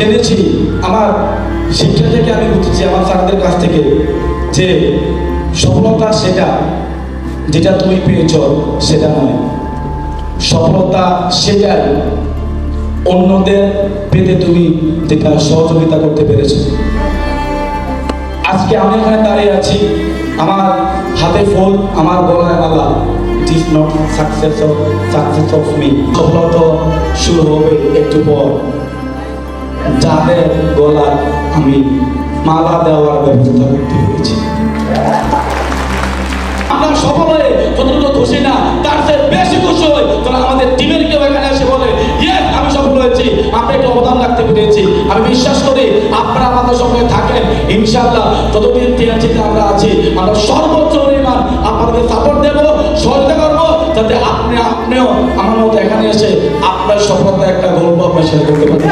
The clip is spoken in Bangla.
জেনেছি, আমার শিক্ষা থেকে আমি বুঝেছি আমার স্যারদের কাছ থেকে যে সফলতা সেটা যেটা তুমি পেয়েছ সেটা নয়, সফলতা সেটাই অন্যদের পেতে তুমি যেটা সহযোগিতা করতে পেরেছ। আজকে আমি এখানে দাঁড়িয়ে আছি, আমার হাতে ফুল, আমার গলায় মালা। It is not success of me. সফলতা শুরু হবে একটু পর, যাদের গলায় আমি মালা দেওয়ার ব্যবস্থা করতে পেরেছি। আমরা সফল হয়ে যতটুকু খুশি না, তার চেয়ে বেশি খুশি হই কারণ আমাদের টিমের কেউ এখানে এসে বলে ইয়েস আমি সফল হয়েছি, আমরা একটু অবদান রাখতে পেরেছি। আমি বিশ্বাস করি আপনারা আমাদের সঙ্গে থাকেন, ইনশাআল্লাহ যতদিন টিএনসিতে আমরা আছি আমরা সর্বোচ্চ পরিমাণ আপনাদের সাপোর্ট দেব, সহযোগিতা করবো, যাতে আপনিও আমার মতো এখানে এসে আপনার সফলতা একটা গল্প আপনার শেয়ার করতে পারেন।